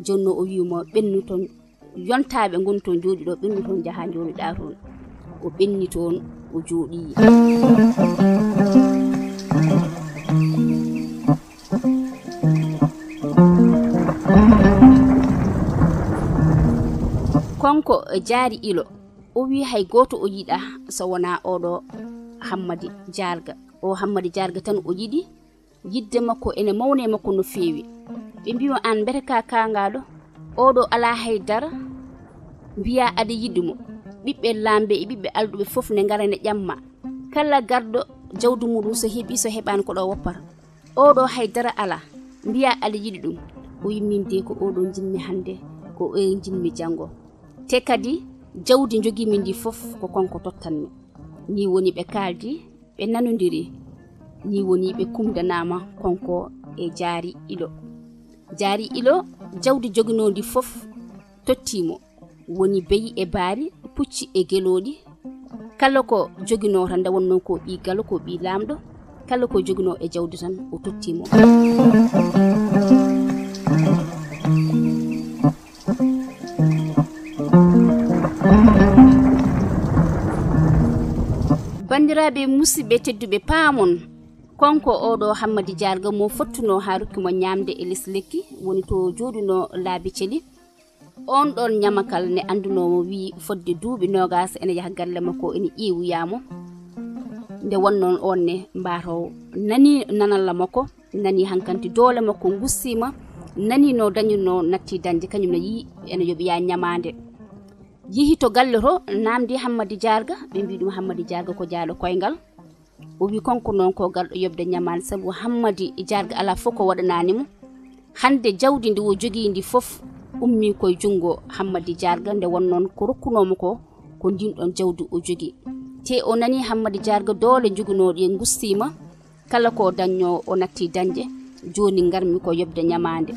jonno o wiimo bennu ton yontaabe gon ton joodi do bennu ton jaha joonidaa ton o benni ton o joodi konko jaari ilo o wi hay goto o yida so wona odo Hammadi Jarga o Hammadi Jarga tan o yidi yidde makko ene mawne makko no feewi be biimo an bereka kangado odo ala haydara biya ade yidumo bibbe lambe e bibbe aldube fof ne ngarane jamma kala gardo jawdu mudum so hebi so hebani ko do woppata odo haydara ala biya ade yidi dum o yimminde ko odo jinmi hande ko e jinmi jango te kadi jawdi jogi min di fof ko konko tottanmi ni woni be kaldi be nanondiri ni woni be kumdanama konko e jaari ilo jawdi joginondi fof tottimo woni beyi e baari pucci e gelodi kala ko jogino tan da wonnon ko bi galo ko bi lamdo kala ko jogino e jawdi tan o tottimo bandirabe musibe teddube paamon konko odo Hammadi Jarga mo fottuno ha rukkimo nyamde e lesleki woni to joduno laabi celi on don nyamakal ne anduno mo wi fodde duubi nogas ene yaha galle makko ene iwuyamo nde wonnon on ne mbaato nani nanalla makko nani hankanti doole makko gussima nani no dañuno natti danje kanyum na yi ene yobiya nyamande yihi to galle to namdi Hammadi Jarga be mbi dum Hammadi Jarga ko jaalo koyngal o wi konko non ko galdo yobde nyaman sabu Hammadi Jarga ala foko wadananimo hande jawdi ndi o jogi ndi fof ummi koy jungo Hammadi Jarga nde wonnon ko rokkunomo ko dindon jawdi o jogi te o nani Hammadi Jarga doole jugunodi e gustima kala ko dañño o natti danje joni ngarmi ko yobde nyamande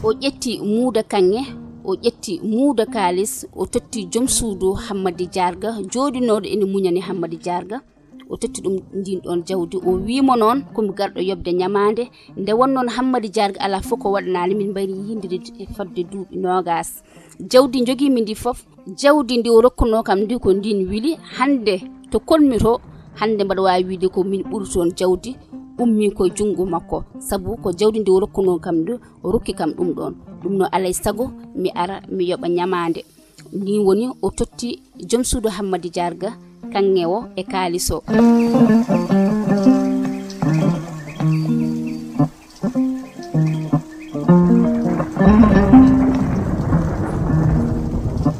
o ƴetti muuda kange o ƴetti muuda kalis o totti jom suudu Hammadi Jarga joodinodo ene muñani Hammadi Jarga o totti dum ndin don jawdi o wiimo non komi gardo yobde nyamande nde wonnon Hammadi Jarga ala foko wadanani min bari yindide e fadde duubi nogas jawdi jogi min di fof jawdi ndi o rokkuno kam ndi ko ndin wili hande to kolmito hande mbada waawi wiide ko min buri ton jawdi ummi ko jungo makko sabu ko jawdi ndi o rokkuno kam ndu o rokki kam dum no alay sago mi ara mi yoba nyamande ni woni o totti jom suudu Hammadi Jarga kangewo e kaliso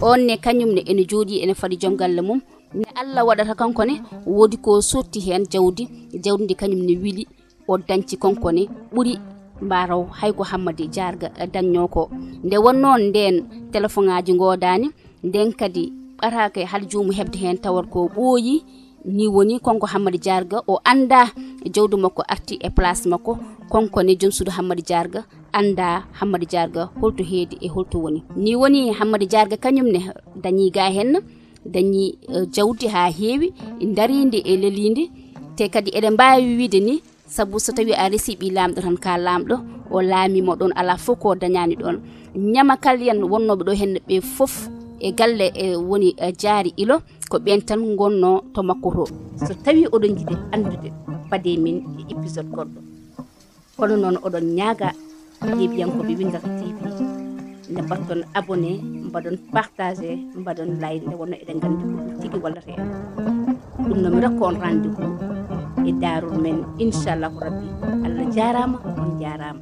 onne kanyum ne ene jodi ene fadi jom galle mum ne Allah wadata kanko ne wodi ko sotti hen jawdi ndi kanyum ne wili o danci konko ne buri mbaraw hayko Hammadi Jarga dañño ko nde wonnon den téléphone aji godani den kadi baraka haljumu hebde hen tawar ko boyi ni woni konko Hammadi Jarga o anda jawdu makko arti e place makko konko ne jonsudo Hammadi Jarga anda Hammadi Jarga holto heedi e holto woni ni woni Hammadi Jarga kanyum ne dañi ga hen dañi jawdi ha heewi darinde e lelinde te kadi eden mbaawi wiide ni sabu so tawi a resibi lamdo tan ka lamdo o laami mo don ala foko dañani don nyama kalyan wonnobe do hen be fof e galle e woni jaari ilo ko ben tan gonno to makko to so tawi odon jide andude pade min e episode goddo kono non odon nyaaga yebiyanko be Windata TV ne batton abonné mbadon partager mbadon like ne wonno eden gandi ko tigi wallata dum no mi rakkon rendez-vous e darul men inshallah rabbi Allah jarama on jarama